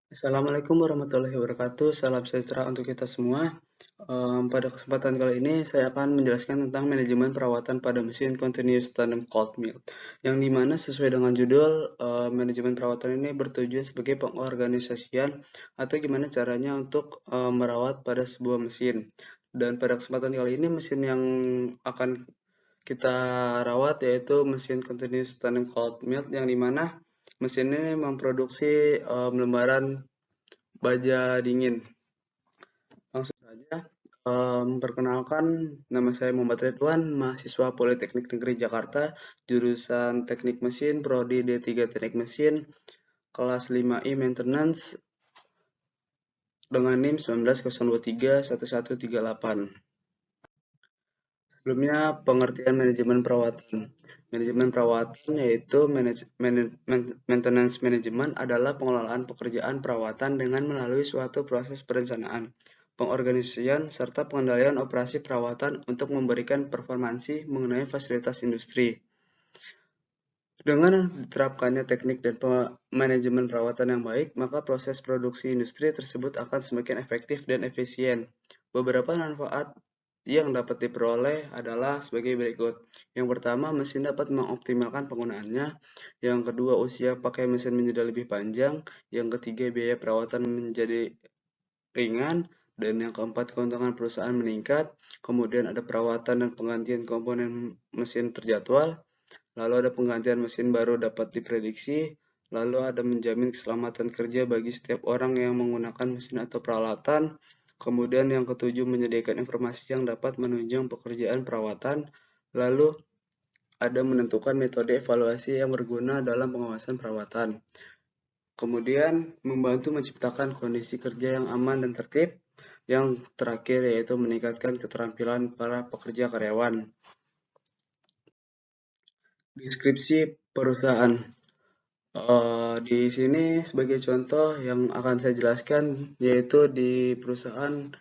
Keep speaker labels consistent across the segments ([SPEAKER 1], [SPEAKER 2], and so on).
[SPEAKER 1] Assalamualaikum warahmatullahi wabarakatuh. Salam sejahtera untuk kita semua. Pada kesempatan kali ini saya akan menjelaskan tentang manajemen perawatan pada mesin continuous tandem cold mill. Yang dimana sesuai dengan judul, manajemen perawatan ini bertujuan sebagai pengorganisasian atau gimana caranya untuk merawat pada sebuah mesin. Dan pada kesempatan kali ini mesin yang akan kita rawat yaitu mesin continuous tandem cold mill yang dimana mesin ini memproduksi lembaran baja dingin. Langsung saja, perkenalkan, nama saya Muhammad Ridwan, mahasiswa Politeknik Negeri Jakarta, jurusan Teknik Mesin, Prodi D3 Teknik Mesin, kelas 5I Maintenance, dengan NIM 19023138. Sebelumnya, pengertian manajemen perawatan. Manajemen perawatan yaitu maintenance management adalah pengelolaan pekerjaan perawatan dengan melalui suatu proses perencanaan, pengorganisasian, serta pengendalian operasi perawatan untuk memberikan performansi mengenai fasilitas industri. Dengan diterapkannya teknik dan manajemen perawatan yang baik, maka proses produksi industri tersebut akan semakin efektif dan efisien. Beberapa manfaat yang dapat diperoleh adalah sebagai berikut. Yang pertama, mesin dapat mengoptimalkan penggunaannya. Yang kedua, usia pakai mesin menjadi lebih panjang. Yang ketiga, biaya perawatan menjadi ringan. Dan yang keempat, keuntungan perusahaan meningkat. Kemudian ada perawatan dan penggantian komponen mesin terjadwal. Lalu ada penggantian mesin baru dapat diprediksi. Lalu ada menjamin keselamatan kerja bagi setiap orang yang menggunakan mesin atau peralatan. Kemudian yang ketujuh, menyediakan informasi yang dapat menunjang pekerjaan perawatan. Lalu ada menentukan metode evaluasi yang berguna dalam pengawasan perawatan. Kemudian membantu menciptakan kondisi kerja yang aman dan tertib. Yang terakhir yaitu meningkatkan keterampilan para pekerja karyawan. Deskripsi perusahaan. Di sini sebagai contoh yang akan saya jelaskan yaitu di perusahaan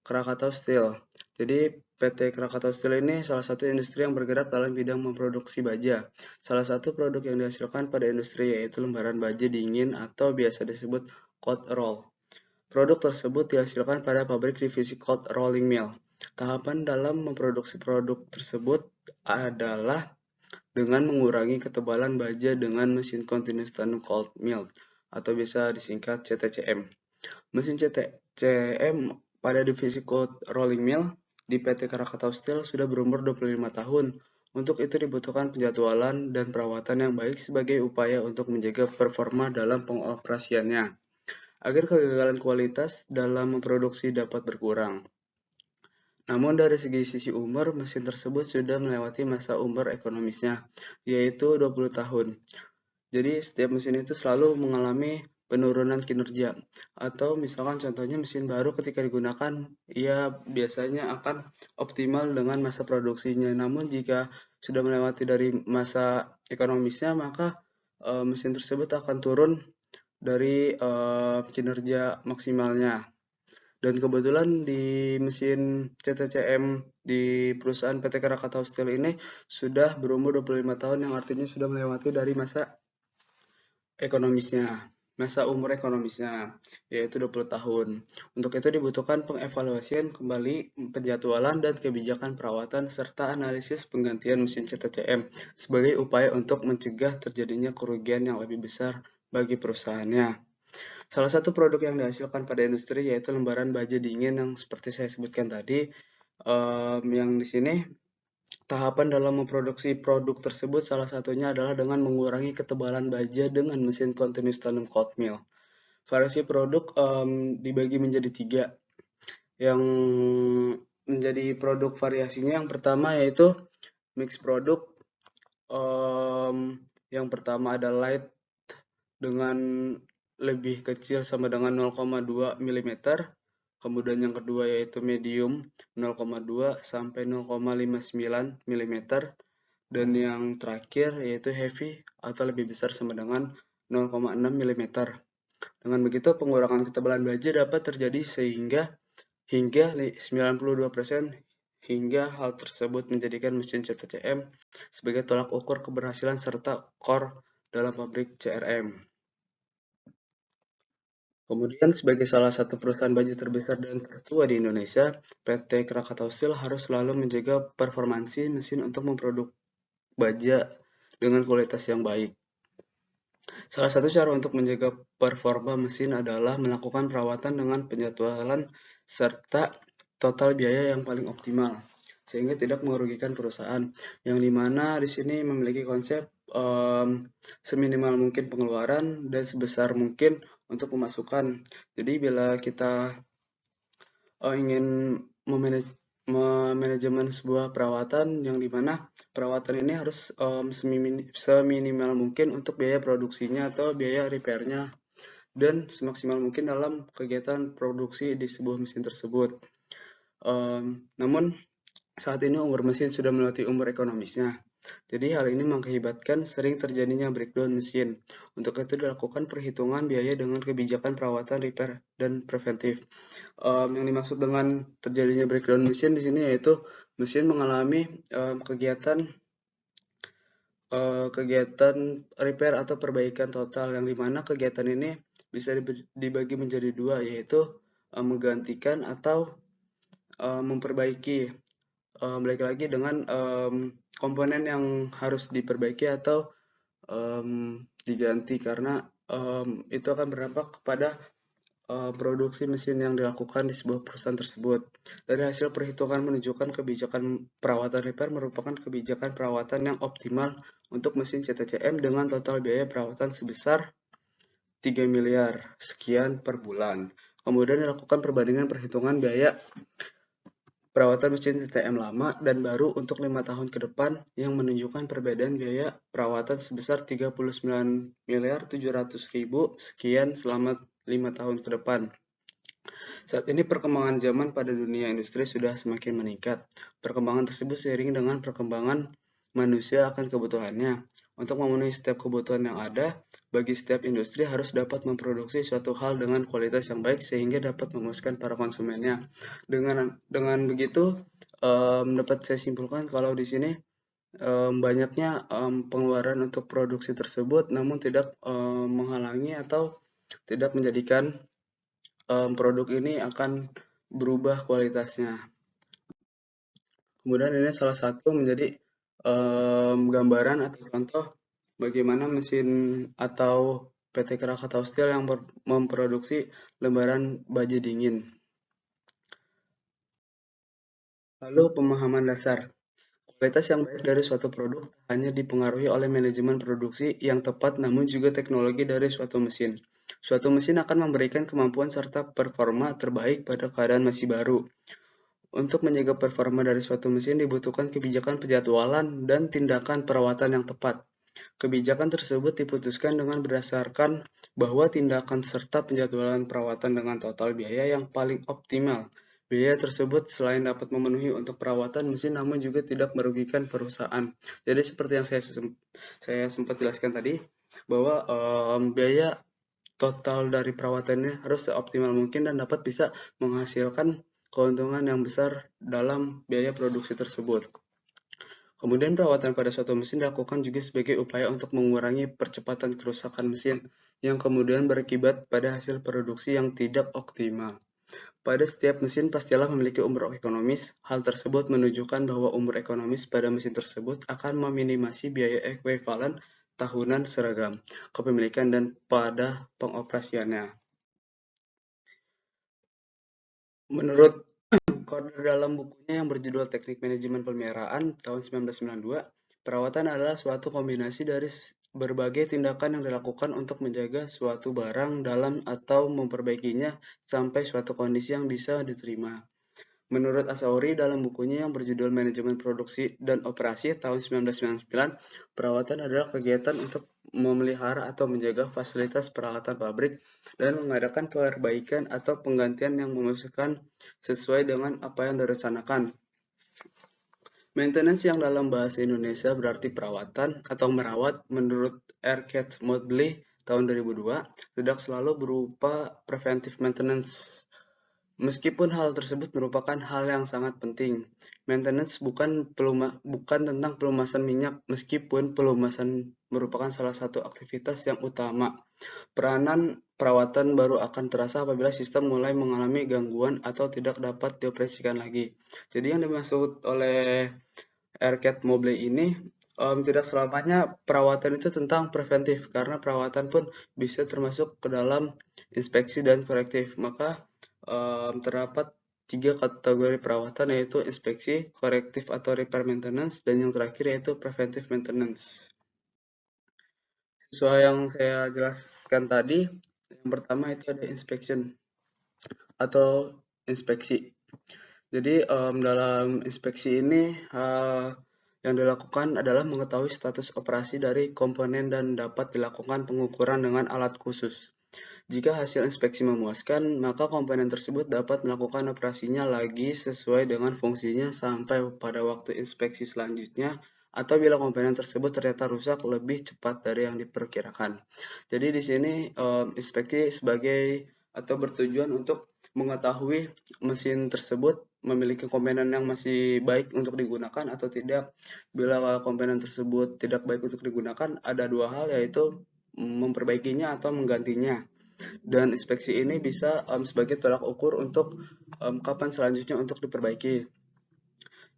[SPEAKER 1] Krakatau Steel. Jadi PT Krakatau Steel ini salah satu industri yang bergerak dalam bidang memproduksi baja. Salah satu produk yang dihasilkan pada industri yaitu lembaran baja dingin atau biasa disebut cold roll. Produk tersebut dihasilkan pada pabrik divisi cold rolling mill. Tahapan dalam memproduksi produk tersebut adalah dengan mengurangi ketebalan baja dengan mesin continuous tandem cold mill atau bisa disingkat CTCM. Mesin CTCM pada divisi cold rolling mill di PT Krakatau Steel sudah berumur 25 tahun. Untuk itu dibutuhkan penjadwalan dan perawatan yang baik sebagai upaya untuk menjaga performa dalam pengoperasiannya, agar kegagalan kualitas dalam memproduksi dapat berkurang. Namun dari sisi umur, mesin tersebut sudah melewati masa umur ekonomisnya, yaitu 20 tahun. Jadi setiap mesin itu selalu mengalami penurunan kinerja. Atau misalkan contohnya mesin baru ketika digunakan, ia biasanya akan optimal dengan masa produksinya. Namun jika sudah melewati dari masa ekonomisnya, maka mesin tersebut akan turun dari kinerja maksimalnya. Dan kebetulan di mesin CTCM di perusahaan PT Krakatau Steel ini sudah berumur 25 tahun yang artinya sudah melewati dari masa ekonomisnya, masa umur ekonomisnya, yaitu 20 tahun. Untuk itu dibutuhkan pengevaluasian kembali penjadwalan dan kebijakan perawatan serta analisis penggantian mesin CTCM sebagai upaya untuk mencegah terjadinya kerugian yang lebih besar bagi perusahaannya. Salah satu produk yang dihasilkan pada industri yaitu lembaran baja dingin yang seperti saya sebutkan tadi, yang di sini tahapan dalam memproduksi produk tersebut salah satunya adalah dengan mengurangi ketebalan baja dengan mesin continuous tandem cold mill. Variasi produk dibagi menjadi 3. Yang menjadi produk variasinya yang pertama yaitu mix produk. Yang pertama ada light dengan lebih kecil sama dengan 0,2 mm. Kemudian yang kedua yaitu medium 0,2 sampai 0,59 mm. Dan yang terakhir yaitu heavy atau lebih besar sama dengan 0,6 mm. Dengan begitu pengurangan ketebalan baja dapat terjadi hingga 92%, hingga hal tersebut menjadikan mesin CTCM sebagai tolak ukur keberhasilan serta core dalam pabrik CRM. Kemudian sebagai salah satu perusahaan baja terbesar dan tertua di Indonesia, PT Krakatau Steel harus selalu menjaga performansi mesin untuk memproduk baja dengan kualitas yang baik. Salah satu cara untuk menjaga performa mesin adalah melakukan perawatan dengan penjadwalan serta total biaya yang paling optimal, sehingga tidak merugikan perusahaan. Yang dimana di sini memiliki konsep seminimal mungkin pengeluaran dan sebesar mungkin untuk pemasukan. Jadi bila kita ingin memanajemen sebuah perawatan yang dimana perawatan ini harus seminimal mungkin untuk biaya produksinya atau biaya repairnya dan semaksimal mungkin dalam kegiatan produksi di sebuah mesin tersebut. Namun saat ini umur mesin sudah melewati umur ekonomisnya. Jadi hal ini mengakibatkan sering terjadinya breakdown mesin. Untuk itu dilakukan perhitungan biaya dengan kebijakan perawatan, repair, dan preventif. Yang dimaksud dengan terjadinya breakdown mesin di sini yaitu mesin mengalami kegiatan repair atau perbaikan total, yang dimana kegiatan ini bisa dibagi menjadi dua, yaitu menggantikan atau memperbaiki. Balik lagi dengan komponen yang harus diperbaiki atau diganti, karena itu akan berdampak kepada produksi mesin yang dilakukan di sebuah perusahaan tersebut. Dari hasil perhitungan menunjukkan kebijakan perawatan repair merupakan kebijakan perawatan yang optimal untuk mesin CTCM dengan total biaya perawatan sebesar 3 miliar sekian per bulan. Kemudian dilakukan perbandingan perhitungan biaya perawatan mesin CTM lama dan baru untuk 5 tahun ke depan yang menunjukkan perbedaan biaya perawatan sebesar 39 miliar 700 ribu sekian selama 5 tahun ke depan. Saat ini perkembangan zaman pada dunia industri sudah semakin meningkat. Perkembangan tersebut seiring dengan perkembangan manusia akan kebutuhannya. Untuk memenuhi setiap kebutuhan yang ada, bagi setiap industri harus dapat memproduksi suatu hal dengan kualitas yang baik sehingga dapat memuaskan para konsumennya. Dengan begitu, dapat saya simpulkan kalau di sini banyaknya pengeluaran untuk produksi tersebut, namun tidak menghalangi atau tidak menjadikan produk ini akan berubah kualitasnya. Kemudian ini salah satu menjadi gambaran atau contoh bagaimana mesin atau PT Krakatau Steel yang memproduksi lembaran baja dingin. Lalu pemahaman dasar. Kualitas yang baik dari suatu produk hanya dipengaruhi oleh manajemen produksi yang tepat, namun juga teknologi dari suatu mesin. Suatu mesin akan memberikan kemampuan serta performa terbaik pada keadaan masih baru. Untuk menjaga performa dari suatu mesin dibutuhkan kebijakan penjadwalan dan tindakan perawatan yang tepat. Kebijakan tersebut diputuskan dengan berdasarkan bahwa tindakan serta penjadwalan perawatan dengan total biaya yang paling optimal. Biaya tersebut selain dapat memenuhi untuk perawatan mesin namun juga tidak merugikan perusahaan. Jadi seperti yang saya sempat jelaskan tadi, bahwa biaya total dari perawatannya harus seoptimal mungkin dan dapat bisa menghasilkan keuntungan yang besar dalam biaya produksi tersebut. Kemudian perawatan pada suatu mesin dilakukan juga sebagai upaya untuk mengurangi percepatan kerusakan mesin yang kemudian berakibat pada hasil produksi yang tidak optimal. Pada setiap mesin pastilah memiliki umur ekonomis. Hal tersebut menunjukkan bahwa umur ekonomis pada mesin tersebut akan meminimasi biaya ekuivalen tahunan seragam, kepemilikan, dan pada pengoperasiannya. Menurut Corder dalam bukunya yang berjudul Teknik Manajemen Pemeliharaan tahun 1992, perawatan adalah suatu kombinasi dari berbagai tindakan yang dilakukan untuk menjaga suatu barang dalam atau memperbaikinya sampai suatu kondisi yang bisa diterima. Menurut Asauri dalam bukunya yang berjudul Manajemen Produksi dan Operasi tahun 1999, perawatan adalah kegiatan untuk memelihara atau menjaga fasilitas peralatan pabrik dan mengadakan perbaikan atau penggantian yang memasukkan sesuai dengan apa yang direncanakan. Maintenance yang dalam bahasa Indonesia berarti perawatan atau merawat menurut R. Cat Modley tahun 2002 tidak selalu berupa preventive maintenance. Meskipun hal tersebut merupakan hal yang sangat penting, maintenance bukan tentang pelumasan minyak, meskipun pelumasan merupakan salah satu aktivitas yang utama. Peranan perawatan baru akan terasa apabila sistem mulai mengalami gangguan atau tidak dapat dioperasikan lagi. Jadi yang dimaksud oleh RCAT Mobile ini tidak selamanya perawatan itu tentang preventif, karena perawatan pun bisa termasuk ke dalam inspeksi dan korektif. Maka terdapat 3 kategori perawatan, yaitu inspeksi, korektif atau repair maintenance, dan yang terakhir yaitu preventive maintenance. Sesuai yang saya jelaskan tadi, yang pertama itu ada inspection atau inspeksi. Jadi dalam inspeksi ini yang dilakukan adalah mengetahui status operasi dari komponen dan dapat dilakukan pengukuran dengan alat khusus. Jika hasil inspeksi memuaskan, maka komponen tersebut dapat melakukan operasinya lagi sesuai dengan fungsinya sampai pada waktu inspeksi selanjutnya, atau bila komponen tersebut ternyata rusak lebih cepat dari yang diperkirakan. Jadi di sini inspeksi sebagai atau bertujuan untuk mengetahui mesin tersebut memiliki komponen yang masih baik untuk digunakan atau tidak. Bila komponen tersebut tidak baik untuk digunakan, ada dua hal, yaitu memperbaikinya atau menggantinya. Dan inspeksi ini bisa sebagai tolak ukur untuk kapan selanjutnya untuk diperbaiki.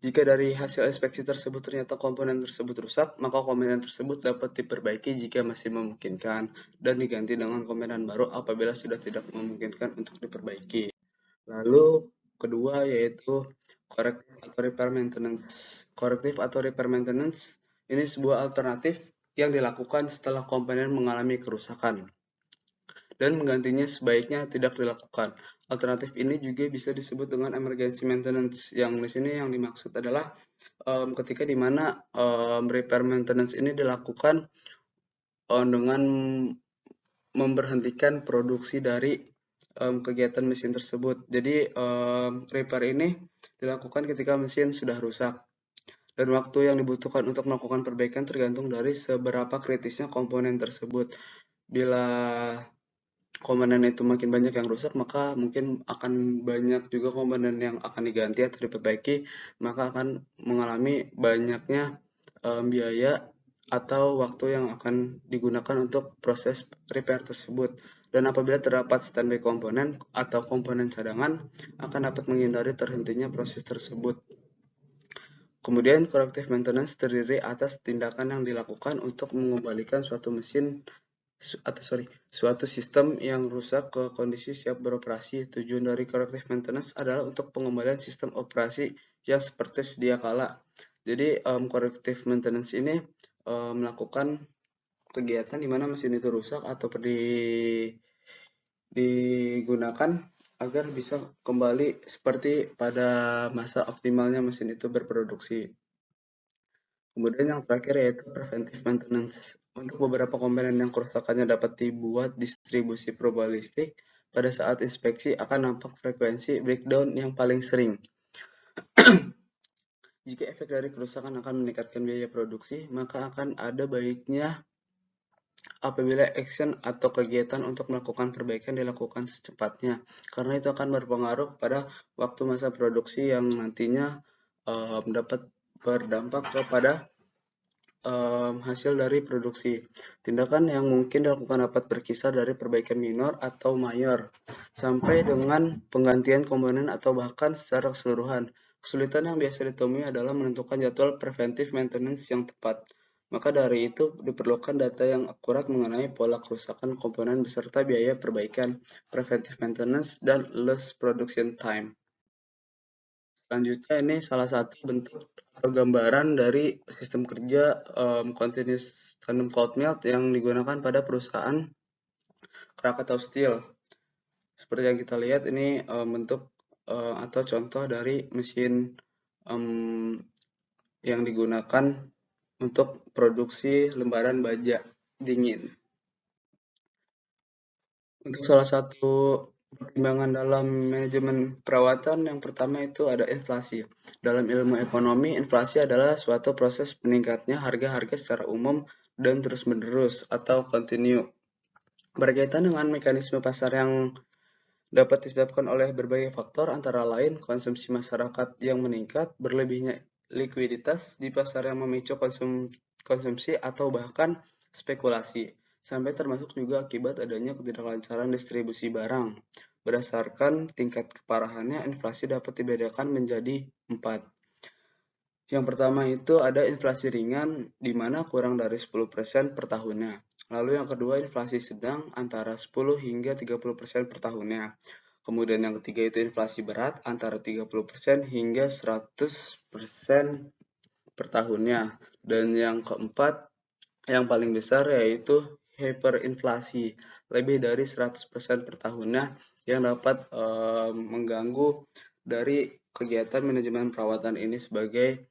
[SPEAKER 1] Jika dari hasil inspeksi tersebut ternyata komponen tersebut rusak, maka komponen tersebut dapat diperbaiki jika masih memungkinkan dan diganti dengan komponen baru apabila sudah tidak memungkinkan untuk diperbaiki. Lalu kedua yaitu corrective atau repair maintenance. Corrective atau repair maintenance ini sebuah alternatif yang dilakukan setelah komponen mengalami kerusakan, dan menggantinya sebaiknya tidak dilakukan. Alternatif ini juga bisa disebut dengan emergency maintenance. Yang di sini yang dimaksud adalah ketika di mana repair maintenance ini dilakukan dengan memberhentikan produksi dari kegiatan mesin tersebut. Jadi repair ini dilakukan ketika mesin sudah rusak, dan waktu yang dibutuhkan untuk melakukan perbaikan tergantung dari seberapa kritisnya komponen tersebut. Bila komponen itu makin banyak yang rusak, maka mungkin akan banyak juga komponen yang akan diganti atau diperbaiki, maka akan mengalami banyaknya biaya atau waktu yang akan digunakan untuk proses repair tersebut. Dan apabila terdapat standby komponen atau komponen cadangan, akan dapat menghindari terhentinya proses tersebut. Kemudian corrective maintenance terdiri atas tindakan yang dilakukan untuk mengembalikan suatu sistem yang rusak ke kondisi siap beroperasi. Tujuan dari corrective maintenance adalah untuk pengembalian sistem operasi yang seperti sedia kala. Jadi corrective maintenance ini melakukan kegiatan di mana mesin itu rusak atau digunakan agar bisa kembali seperti pada masa optimalnya mesin itu berproduksi. Kemudian yang terakhir yaitu preventive maintenance. Untuk beberapa komponen yang kerusakannya dapat dibuat distribusi probabilistik, pada saat inspeksi akan nampak frekuensi breakdown yang paling sering. Jika efek dari kerusakan akan meningkatkan biaya produksi, maka akan ada baiknya apabila action atau kegiatan untuk melakukan perbaikan dilakukan secepatnya, karena itu akan berpengaruh pada waktu masa produksi yang nantinya dapat berdampak kepada hasil dari produksi. Tindakan yang mungkin dilakukan dapat berkisar dari perbaikan minor atau mayor, sampai dengan penggantian komponen atau bahkan secara keseluruhan. Kesulitan yang biasa ditemui adalah menentukan jadwal preventive maintenance yang tepat. Maka dari itu diperlukan data yang akurat mengenai pola kerusakan komponen beserta biaya perbaikan, preventive maintenance, dan lost production time. Selanjutnya ini salah satu bentuk atau gambaran dari sistem kerja continuous tandem cold melt yang digunakan pada perusahaan Krakatau Steel. Seperti yang kita lihat ini bentuk atau contoh dari mesin yang digunakan untuk produksi lembaran baja dingin. Untuk salah satu pertimbangan dalam manajemen perawatan yang pertama itu ada inflasi. Dalam ilmu ekonomi, inflasi adalah suatu proses meningkatnya harga-harga secara umum dan terus-menerus atau kontinu. Berkaitan dengan mekanisme pasar yang dapat disebabkan oleh berbagai faktor, antara lain konsumsi masyarakat yang meningkat, berlebihnya likuiditas di pasar yang memicu konsumsi atau bahkan spekulasi. sampai termasuk juga akibat adanya ketidaklancaran distribusi barang. Berdasarkan tingkat keparahannya, inflasi dapat dibedakan menjadi 4. Yang pertama itu ada inflasi ringan, di mana kurang dari 10% per tahunnya. Lalu yang kedua inflasi sedang antara 10 hingga 30% per tahunnya. Kemudian yang ketiga itu inflasi berat antara 30% hingga 100% per tahunnya. Dan yang keempat, yang paling besar yaitu hyperinflasi, lebih dari 100% per tahunnya yang dapat mengganggu dari kegiatan manajemen perawatan ini sebagai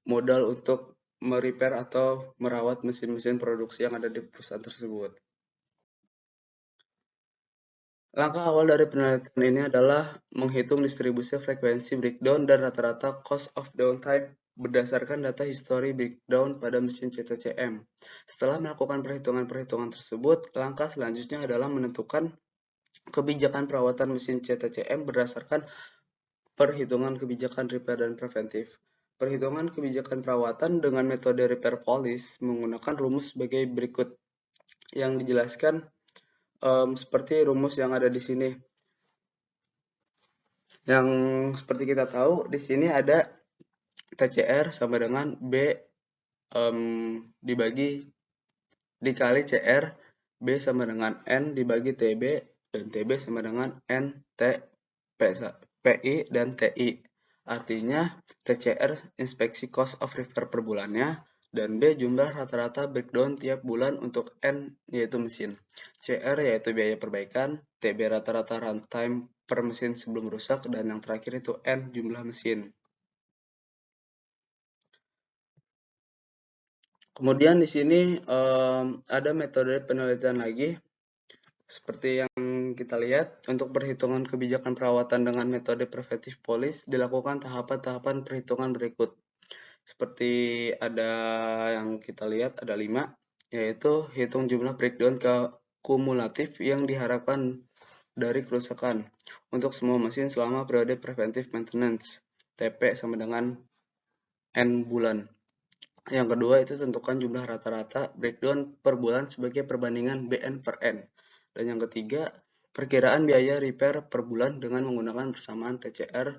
[SPEAKER 1] modal untuk merepair atau merawat mesin-mesin produksi yang ada di perusahaan tersebut. Langkah awal dari penelitian ini adalah menghitung distribusi frekuensi breakdown dan rata-rata cost of downtime berdasarkan data history breakdown pada mesin CTCM. Setelah melakukan perhitungan-perhitungan tersebut, langkah selanjutnya adalah menentukan kebijakan perawatan mesin CTCM berdasarkan perhitungan kebijakan repair dan preventif. Perhitungan kebijakan perawatan dengan metode repair policy menggunakan rumus sebagai berikut yang dijelaskan seperti rumus yang ada di sini. Yang seperti kita tahu di sini ada TCR sama dengan B dikali CR, B sama dengan N dibagi TB, dan TB sama dengan NT PI dan TI. Artinya TCR inspeksi cost of repair per bulannya, dan B jumlah rata-rata breakdown tiap bulan untuk N yaitu mesin. CR yaitu biaya perbaikan, TB rata-rata runtime per mesin sebelum rusak, dan yang terakhir itu N jumlah mesin. Kemudian di sini ada metode penelitian lagi seperti yang kita lihat. Untuk perhitungan kebijakan perawatan dengan metode preventive policy dilakukan tahapan-tahapan perhitungan berikut. Seperti ada yang kita lihat ada 5, yaitu hitung jumlah breakdown kumulatif yang diharapkan dari kerusakan untuk semua mesin selama periode preventive maintenance, TP sama dengan N bulan. Yang kedua itu tentukan jumlah rata-rata breakdown per bulan sebagai perbandingan BN per N. Dan yang ketiga, perkiraan biaya repair per bulan dengan menggunakan persamaan TCR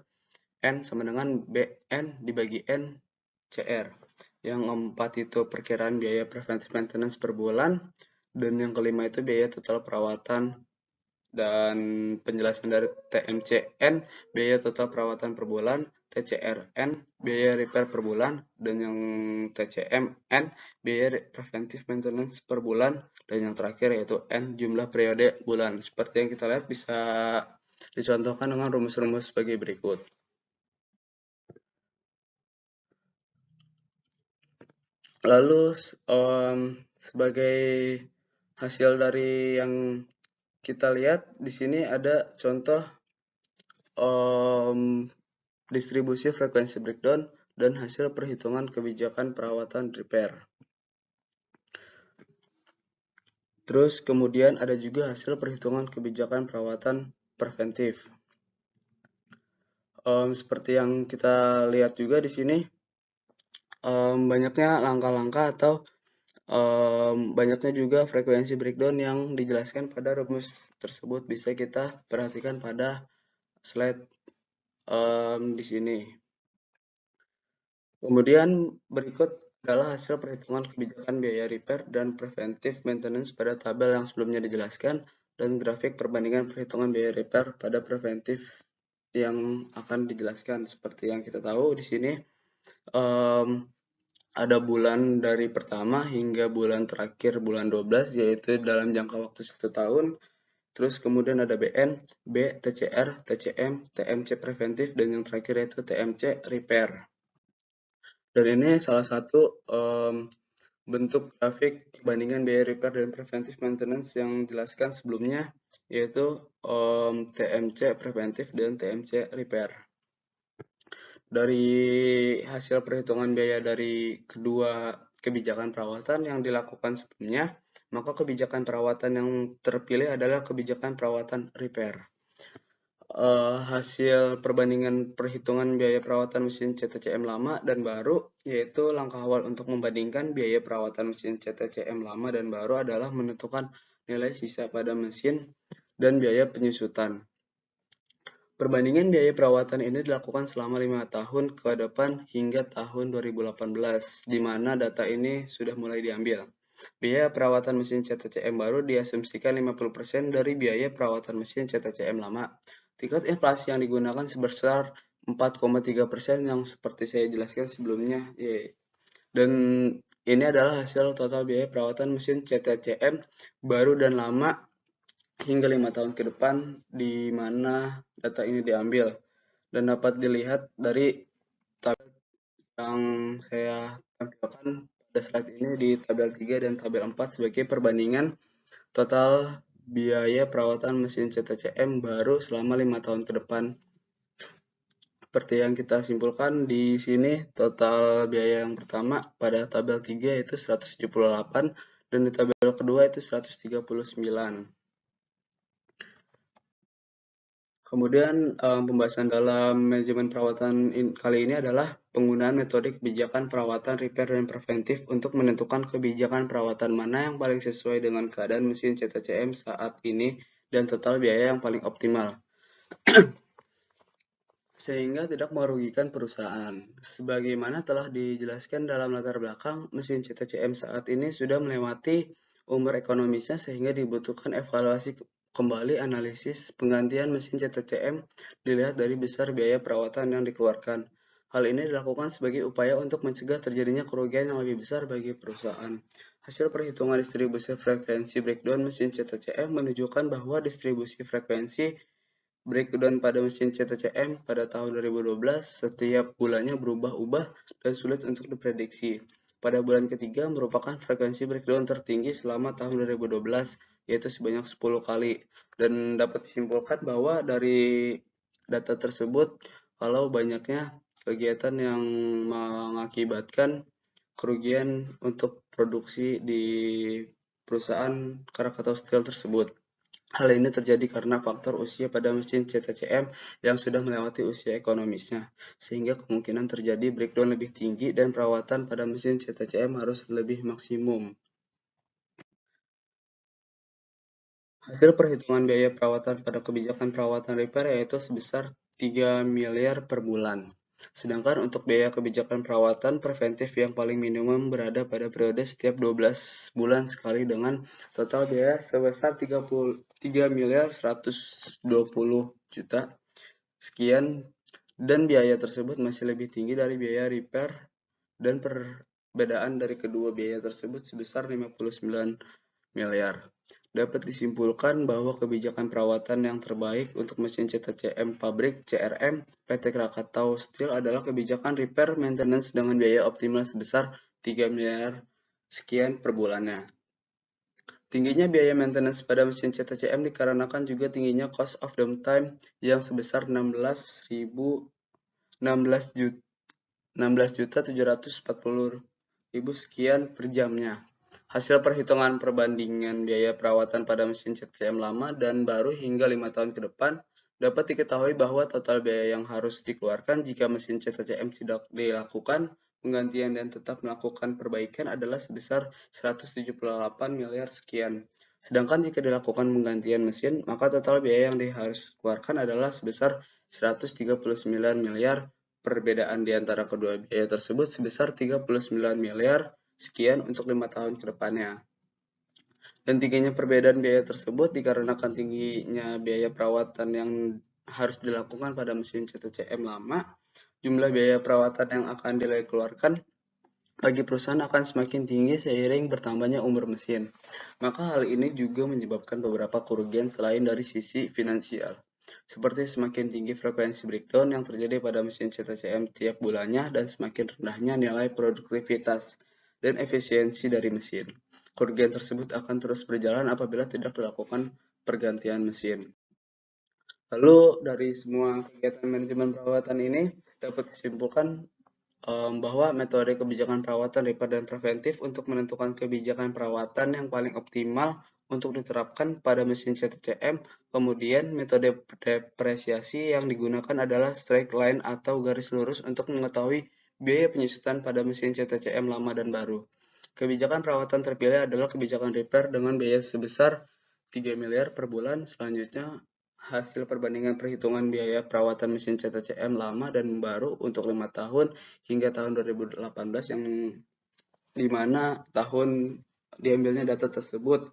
[SPEAKER 1] N sama dengan BN dibagi N CR. Yang keempat itu perkiraan biaya preventive maintenance per bulan. Dan yang kelima itu biaya total perawatan dan penjelasan dari TMCN, biaya total perawatan per bulan, TCRN, biaya repair per bulan, dan yang TCMN, biaya preventive maintenance per bulan, dan yang terakhir yaitu N, jumlah periode bulan. Seperti yang kita lihat bisa dicontohkan dengan rumus-rumus sebagai berikut. Lalu sebagai hasil dari yang kita lihat di sini ada contoh distribusi frekuensi breakdown dan hasil perhitungan kebijakan perawatan repair. Terus kemudian ada juga hasil perhitungan kebijakan perawatan preventif. Seperti yang kita lihat juga di sini, banyaknya langkah-langkah atau banyaknya juga frekuensi breakdown yang dijelaskan pada rumus tersebut bisa kita perhatikan pada slide di sini. Kemudian berikut adalah hasil perhitungan kebijakan biaya repair dan preventive maintenance pada tabel yang sebelumnya dijelaskan dan grafik perbandingan perhitungan biaya repair pada preventif yang akan dijelaskan. Seperti yang kita tahu di sini ada bulan dari pertama hingga bulan terakhir bulan 12 yaitu dalam jangka waktu 1 tahun. Terus kemudian ada BN, B, TCR, TCM, TMC preventif, dan yang terakhir yaitu TMC repair. Dan ini salah satu bentuk grafik perbandingan biaya repair dan preventive maintenance yang dijelaskan sebelumnya, yaitu TMC preventif dan TMC repair. Dari hasil perhitungan biaya dari kedua kebijakan perawatan yang dilakukan sebelumnya, maka kebijakan perawatan yang terpilih adalah kebijakan perawatan repair. hasil perbandingan perhitungan biaya perawatan mesin CTCM lama dan baru, yaitu langkah awal untuk membandingkan biaya perawatan mesin CTCM lama dan baru adalah menentukan nilai sisa pada mesin dan biaya penyusutan. Perbandingan biaya perawatan ini dilakukan selama 5 tahun ke depan hingga tahun 2018, di mana data ini sudah mulai diambil. Biaya perawatan mesin CTCM baru diasumsikan 50% dari biaya perawatan mesin CTCM lama. Tingkat inflasi yang digunakan sebesar 4,3% yang seperti saya jelaskan sebelumnya. Dan ini adalah hasil total biaya perawatan mesin CTCM baru dan lama hingga 5 tahun ke depan di mana data ini diambil. Dan dapat dilihat dari tabel yang saya tampilkan pada slide ini di tabel 3 dan tabel 4 sebagai perbandingan total biaya perawatan mesin CTCM baru selama 5 tahun ke depan. Seperti yang kita simpulkan di sini, total biaya yang pertama pada tabel 3 yaitu 178 dan di tabel kedua itu 139. Kemudian pembahasan dalam manajemen perawatan kali ini adalah penggunaan metode kebijakan perawatan repair dan preventif untuk menentukan kebijakan perawatan mana yang paling sesuai dengan keadaan mesin CTCM saat ini dan total biaya yang paling optimal, sehingga tidak merugikan perusahaan. Sebagaimana telah dijelaskan dalam latar belakang, mesin CTCM saat ini sudah melewati umur ekonomisnya sehingga dibutuhkan evaluasi kembali analisis penggantian mesin CTCM dilihat dari besar biaya perawatan yang dikeluarkan. Hal ini dilakukan sebagai upaya untuk mencegah terjadinya kerugian yang lebih besar bagi perusahaan. Hasil perhitungan distribusi frekuensi breakdown mesin CTCM menunjukkan bahwa distribusi frekuensi breakdown pada mesin CTCM pada tahun 2012 setiap bulannya berubah-ubah dan sulit untuk diprediksi. Pada bulan ketiga merupakan frekuensi breakdown tertinggi selama tahun 2012, yaitu sebanyak 10 kali. Dan dapat disimpulkan bahwa dari data tersebut, kalau banyaknya kegiatan yang mengakibatkan kerugian untuk produksi di perusahaan Krakatau Steel tersebut. Hal ini terjadi karena faktor usia pada mesin CTCM yang sudah melewati usia ekonomisnya, sehingga kemungkinan terjadi breakdown lebih tinggi dan perawatan pada mesin CTCM harus lebih maksimum. Hasil perhitungan biaya perawatan pada kebijakan perawatan repair yaitu sebesar 3 miliar per bulan. Sedangkan untuk biaya kebijakan perawatan preventif yang paling minimum berada pada periode setiap 12 bulan sekali dengan total biaya sebesar 3 miliar 120 juta sekian, dan biaya tersebut masih lebih tinggi dari biaya repair, dan perbedaan dari kedua biaya tersebut sebesar 59 miliar. Dapat disimpulkan bahwa kebijakan perawatan yang terbaik untuk mesin CTCM pabrik CRM PT Krakatau Steel adalah kebijakan repair maintenance dengan biaya optimal sebesar 3 miliar sekian per bulannya. Tingginya biaya maintenance pada mesin CTCM dikarenakan juga tingginya cost of downtime yang sebesar 16.740.000 sekian per jamnya. Hasil perhitungan perbandingan biaya perawatan pada mesin CTCM lama dan baru hingga 5 tahun ke depan dapat diketahui bahwa total biaya yang harus dikeluarkan jika mesin CTCM tidak dilakukan penggantian dan tetap melakukan perbaikan adalah sebesar 178 miliar sekian. Sedangkan jika dilakukan penggantian mesin, maka total biaya yang harus dikeluarkan adalah sebesar 139 miliar. Perbedaan di antara kedua biaya tersebut sebesar 39 miliar sekian untuk 5 tahun ke depannya. Dan tingginya perbedaan biaya tersebut dikarenakan tingginya biaya perawatan yang harus dilakukan pada mesin CTCM lama, jumlah biaya perawatan yang akan dikeluarkan bagi perusahaan akan semakin tinggi seiring bertambahnya umur mesin. Maka hal ini juga menyebabkan beberapa kerugian selain dari sisi finansial, seperti semakin tinggi frekuensi breakdown yang terjadi pada mesin CTCM tiap bulannya dan semakin rendahnya nilai produktivitas dan efisiensi dari mesin. Kerugian tersebut akan terus berjalan apabila tidak dilakukan pergantian mesin. Lalu dari semua kegiatan manajemen perawatan ini dapat disimpulkan bahwa metode kebijakan perawatan repair dan preventif untuk menentukan kebijakan perawatan yang paling optimal untuk diterapkan pada mesin CTCM. Kemudian metode depresiasi yang digunakan adalah straight line atau garis lurus untuk mengetahui biaya penyusutan pada mesin CTCM lama dan baru. Kebijakan perawatan terpilih adalah kebijakan repair dengan biaya sebesar 3 miliar per bulan. Selanjutnya, hasil perbandingan perhitungan biaya perawatan mesin CTCM lama dan baru untuk 5 tahun hingga tahun 2018 yang dimana tahun diambilnya data tersebut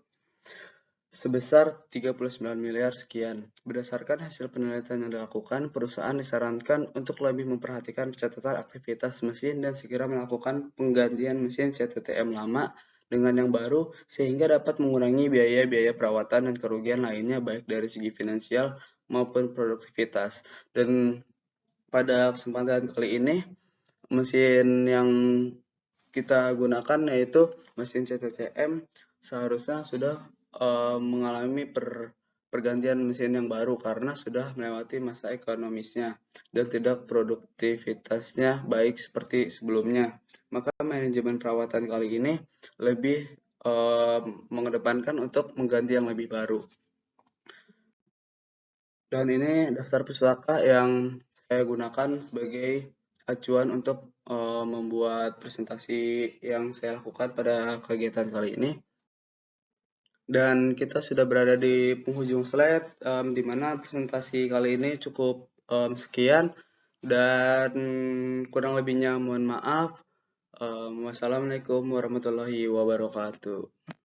[SPEAKER 1] sebesar 39 miliar sekian. Berdasarkan hasil penelitian yang dilakukan, perusahaan disarankan untuk lebih memperhatikan catatan aktivitas mesin dan segera melakukan penggantian mesin CTTM lama dengan yang baru sehingga dapat mengurangi biaya-biaya perawatan dan kerugian lainnya baik dari segi finansial maupun produktivitas. Dan pada kesempatan kali ini, mesin yang kita gunakan yaitu mesin CTCM seharusnya sudah mengalami pergantian mesin yang baru karena sudah melewati masa ekonomisnya dan tidak produktivitasnya baik seperti sebelumnya. Maka manajemen perawatan kali ini lebih mengedepankan untuk mengganti yang lebih baru. Dan ini daftar pustaka yang saya gunakan sebagai acuan untuk membuat presentasi yang saya lakukan pada kegiatan kali ini. Dan kita sudah berada di penghujung slide, di mana presentasi kali ini cukup sekian. Dan kurang lebihnya mohon maaf. Wassalamualaikum warahmatullahi wabarakatuh.